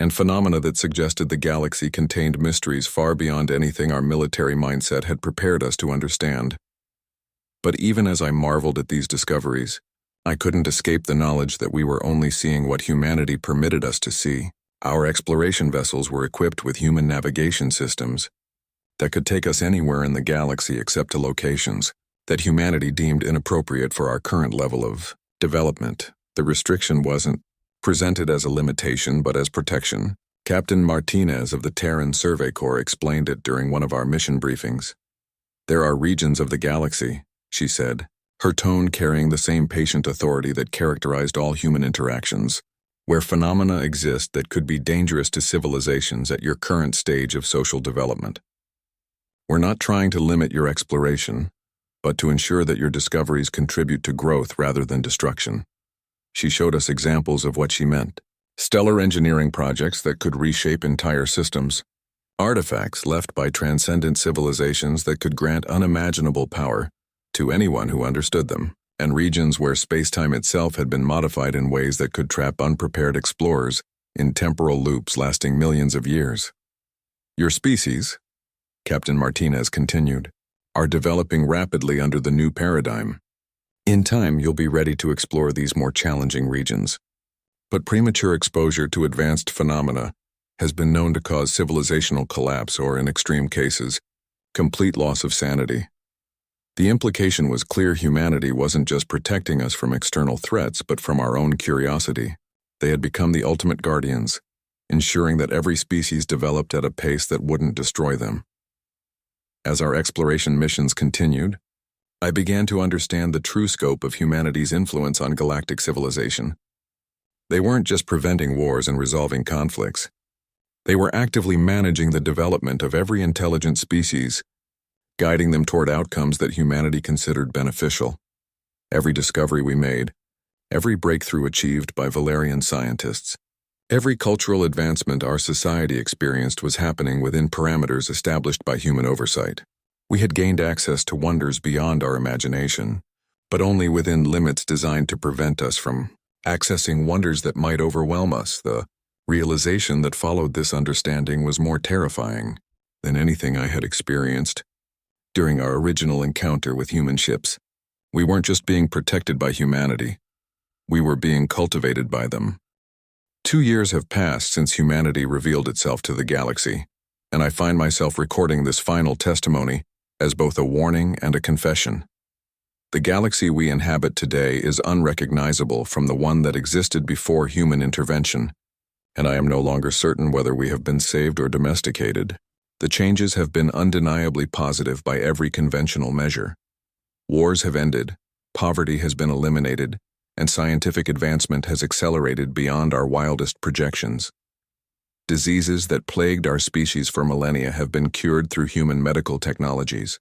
and phenomena that suggested the galaxy contained mysteries far beyond anything our military mindset had prepared us to understand. But even as I marveled at these discoveries, I couldn't escape the knowledge that we were only seeing what humanity permitted us to see. Our exploration vessels were equipped with human navigation systems that could take us anywhere in the galaxy except to locations that humanity deemed inappropriate for our current level of development. The restriction wasn't presented as a limitation but as protection. Captain Martinez of the Terran Survey Corps explained it during one of our mission briefings. "There are regions of the galaxy," she said, her tone carrying the same patient authority that characterized all human interactions, "where phenomena exist that could be dangerous to civilizations at your current stage of social development. We're not trying to limit your exploration, but to ensure that your discoveries contribute to growth rather than destruction." She showed us examples of what she meant. Stellar engineering projects that could reshape entire systems, artifacts left by transcendent civilizations that could grant unimaginable power to anyone who understood them, and regions where space-time itself had been modified in ways that could trap unprepared explorers in temporal loops lasting millions of years. "Your species," Captain Martinez continued, "are developing rapidly under the new paradigm. In time, you'll be ready to explore these more challenging regions. But premature exposure to advanced phenomena has been known to cause civilizational collapse or, in extreme cases, complete loss of sanity. The implication was clear: humanity wasn't just protecting us from external threats, but from our own curiosity. They had become the ultimate guardians, ensuring that every species developed at a pace that wouldn't destroy them. As our exploration missions continued, I began to understand the true scope of humanity's influence on galactic civilization. They weren't just preventing wars and resolving conflicts. They were actively managing the development of every intelligent species, guiding them toward outcomes that humanity considered beneficial. Every discovery we made, every breakthrough achieved by Valerian scientists, every cultural advancement our society experienced was happening within parameters established by human oversight. We had gained access to wonders beyond our imagination, but only within limits designed to prevent us from accessing wonders that might overwhelm us. The realization that followed this understanding was more terrifying than anything I had experienced. During our original encounter with human ships, we weren't just being protected by humanity, we were being cultivated by them. 2 years have passed since humanity revealed itself to the galaxy, and I find myself recording this final testimony as both a warning and a confession. The galaxy we inhabit today is unrecognizable from the one that existed before human intervention, and I am no longer certain whether we have been saved or domesticated. The changes have been undeniably positive by every conventional measure. Wars have ended, poverty has been eliminated, and scientific advancement has accelerated beyond our wildest projections. Diseases that plagued our species for millennia have been cured through human medical technologies.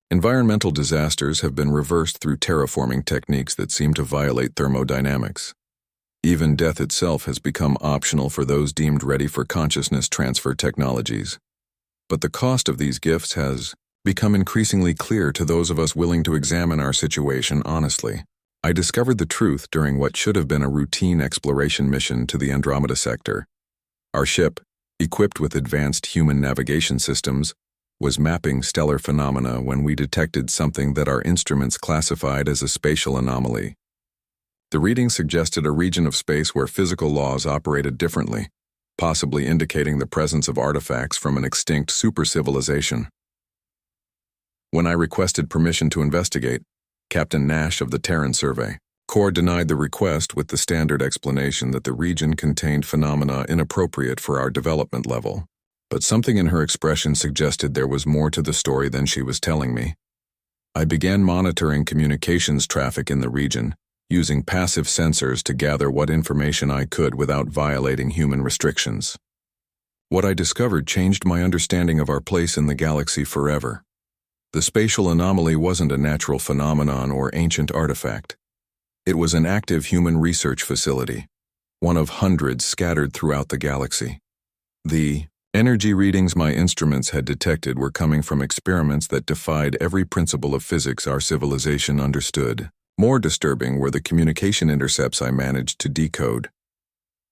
Environmental disasters have been reversed through terraforming techniques that seem to violate thermodynamics. Even death itself has become optional for those deemed ready for consciousness transfer technologies. But the cost of these gifts has become increasingly clear to those of us willing to examine our situation honestly. I discovered the truth during what should have been a routine exploration mission to the Andromeda sector. Our ship, equipped with advanced human navigation systems, was mapping stellar phenomena when we detected something that our instruments classified as a spatial anomaly. The reading suggested a region of space where physical laws operated differently, possibly indicating the presence of artifacts from an extinct supercivilization. When I requested permission to investigate, Captain Nash of the Terran Survey Corps denied the request with the standard explanation that the region contained phenomena inappropriate for our development level. But something in her expression suggested there was more to the story than she was telling me. I began monitoring communications traffic in the region, using passive sensors to gather what information I could without violating human restrictions. What I discovered changed my understanding of our place in the galaxy forever. The spatial anomaly wasn't a natural phenomenon or ancient artifact. It was an active human research facility, one of hundreds scattered throughout the galaxy. The energy readings my instruments had detected were coming from experiments that defied every principle of physics our civilization understood. More disturbing were the communication intercepts I managed to decode.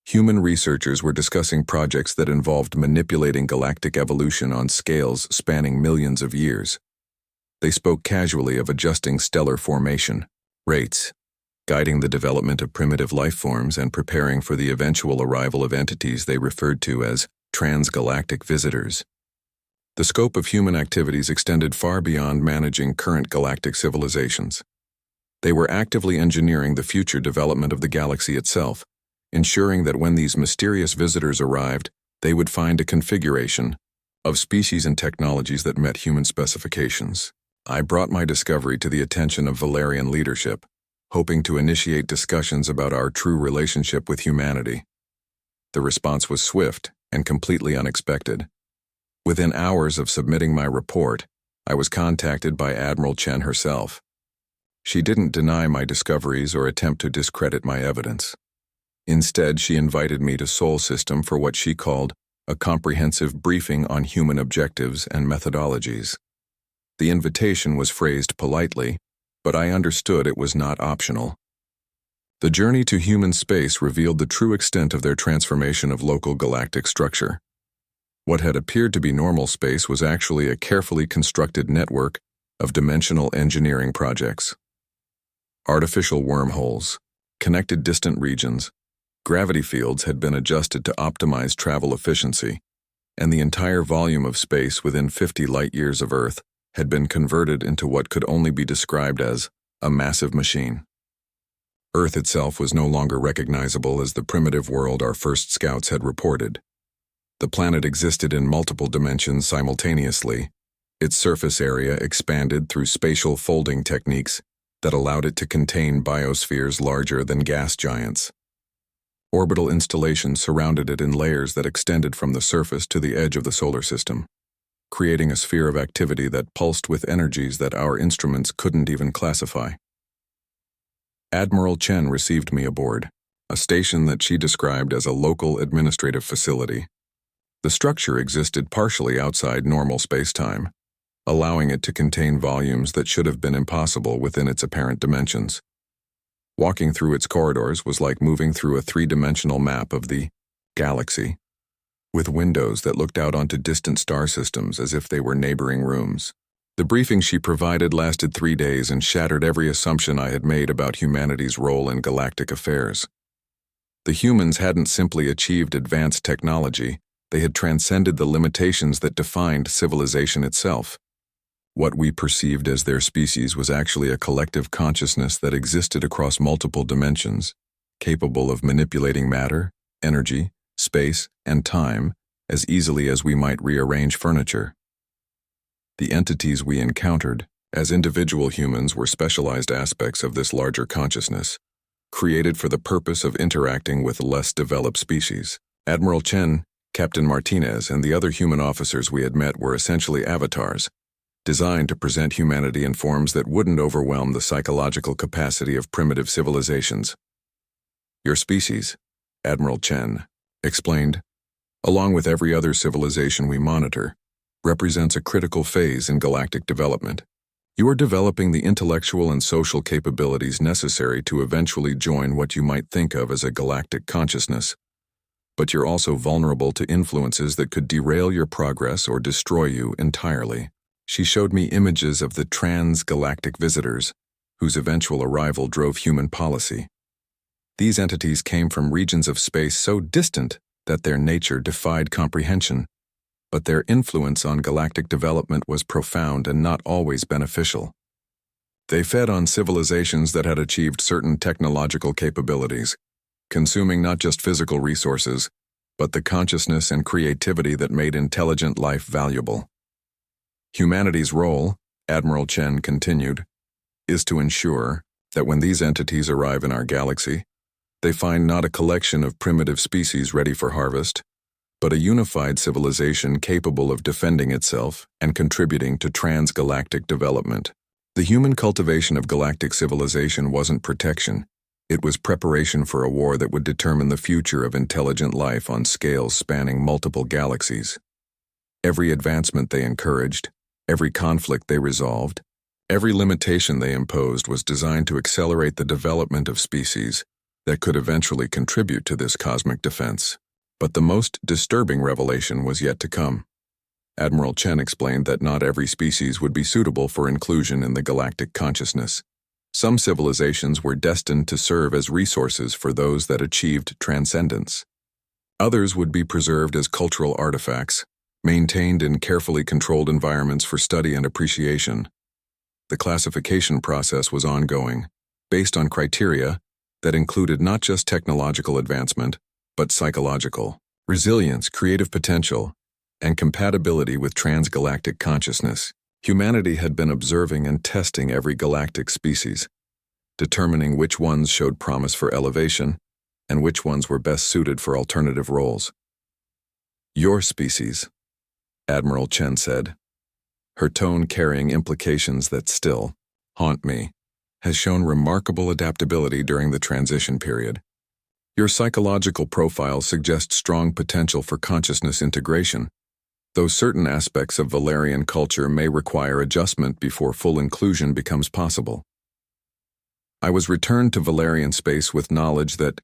Human researchers were discussing projects that involved manipulating galactic evolution on scales spanning millions of years. They spoke casually of adjusting stellar formation rates, guiding the development of primitive life forms, and preparing for the eventual arrival of entities they referred to as transgalactic visitors. The scope of human activities extended far beyond managing current galactic civilizations. They were actively engineering the future development of the galaxy itself, ensuring that when these mysterious visitors arrived, they would find a configuration of species and technologies that met human specifications. I brought my discovery to the attention of Valerian leadership, hoping to initiate discussions about our true relationship with humanity. The response was swift and completely unexpected. Within hours of submitting my report, I was contacted by Admiral Chen herself. She didn't deny my discoveries or attempt to discredit my evidence. Instead, she invited me to Sol System for what she called a comprehensive briefing on human objectives and methodologies. The invitation was phrased politely, but I understood it was not optional. The journey to human space revealed the true extent of their transformation of local galactic structure. What had appeared to be normal space was actually a carefully constructed network of dimensional engineering projects. Artificial wormholes connected distant regions, Gravity fields had been adjusted to optimize travel efficiency, and the entire volume of space within 50 light-years of Earth had been converted into what could only be described as a massive machine. Earth itself was no longer recognizable as the primitive world our first scouts had reported. The planet existed in multiple dimensions simultaneously. Its surface area expanded through spatial folding techniques that allowed it to contain biospheres larger than gas giants. Orbital installations surrounded it in layers that extended from the surface to the edge of the solar system, creating a sphere of activity that pulsed with energies that our instruments couldn't even classify. Admiral Chen received me aboard, a station that she described as a local administrative facility. The structure existed partially outside normal space-time, allowing it to contain volumes that should have been impossible within its apparent dimensions. Walking through its corridors was like moving through a three-dimensional map of the galaxy, with windows that looked out onto distant star systems as if they were neighboring rooms. The briefing she provided lasted 3 days and shattered every assumption I had made about humanity's role in galactic affairs. The humans hadn't simply achieved advanced technology, they had transcended the limitations that defined civilization itself. What we perceived as their species was actually a collective consciousness that existed across multiple dimensions, capable of manipulating matter, energy, space, and time as easily as we might rearrange furniture. The entities we encountered, as individual humans, were specialized aspects of this larger consciousness, created for the purpose of interacting with less developed species. Admiral Chen, Captain Martinez, and the other human officers we had met were essentially avatars, designed to present humanity in forms that wouldn't overwhelm the psychological capacity of primitive civilizations. Your species, Admiral Chen explained, along with every other civilization we monitor, represents a critical phase in galactic development. You are developing the intellectual and social capabilities necessary to eventually join what you might think of as a galactic consciousness. But you're also vulnerable to influences that could derail your progress or destroy you entirely. She showed me images of the trans-galactic visitors, whose eventual arrival drove human policy. These entities came from regions of space so distant that their nature defied comprehension, but their influence on galactic development was profound and not always beneficial. They fed on civilizations that had achieved certain technological capabilities, consuming not just physical resources, but the consciousness and creativity that made intelligent life valuable. Humanity's role, Admiral Chen continued, is to ensure that when these entities arrive in our galaxy, they find not a collection of primitive species ready for harvest, but a unified civilization capable of defending itself and contributing to transgalactic development. The human cultivation of galactic civilization wasn't protection, it was preparation for a war that would determine the future of intelligent life on scales spanning multiple galaxies. Every advancement they encouraged, every conflict they resolved, every limitation they imposed was designed to accelerate the development of species that could eventually contribute to this cosmic defense. But the most disturbing revelation was yet to come. Admiral Chen explained that not every species would be suitable for inclusion in the galactic consciousness. Some civilizations were destined to serve as resources for those that achieved transcendence. Others would be preserved as cultural artifacts, maintained in carefully controlled environments for study and appreciation. The classification process was ongoing, based on criteria that included not just technological advancement, but psychological, resilience, creative potential, and compatibility with transgalactic consciousness. Humanity had been observing and testing every galactic species, determining which ones showed promise for elevation and which ones were best suited for alternative roles. Your species, Admiral Chen said, her tone carrying implications that still haunt me, has shown remarkable adaptability during the transition period. Your psychological profile suggests strong potential for consciousness integration, though certain aspects of Valerian culture may require adjustment before full inclusion becomes possible. I was returned to Valerian space with knowledge that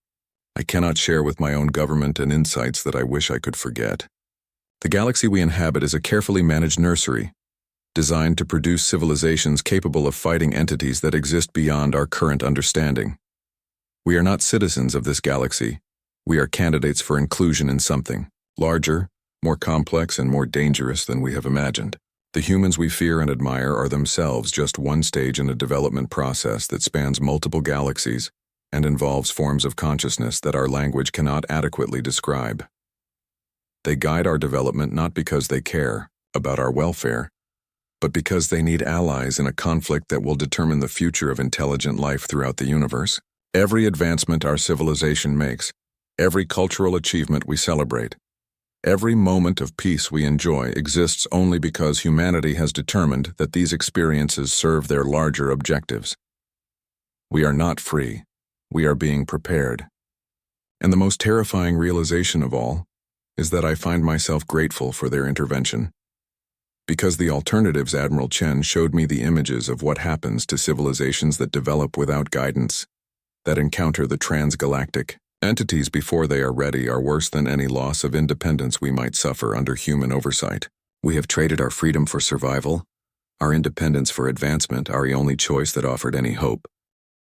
I cannot share with my own government and insights that I wish I could forget. The galaxy we inhabit is a carefully managed nursery, designed to produce civilizations capable of fighting entities that exist beyond our current understanding. We are not citizens of this galaxy, We are candidates for inclusion in something larger, more complex, and more dangerous than we have imagined. The humans we fear and admire are themselves just one stage in a development process that spans multiple galaxies and involves forms of consciousness that our language cannot adequately describe. They guide our development not because they care about our welfare, but because they need allies in a conflict that will determine the future of intelligent life throughout the universe. Every advancement our civilization makes, every cultural achievement we celebrate, every moment of peace we enjoy exists only because humanity has determined that these experiences serve their larger objectives. We are not free. We are being prepared. And the most terrifying realization of all is that I find myself grateful for their intervention. Because the alternatives Admiral Chen showed me the images of what happens to civilizations that develop without guidance, that encounter the transgalactic entities before they are ready, are worse than any loss of independence we might suffer under human oversight. We have traded our freedom for survival, our independence for advancement, our only choice that offered any hope.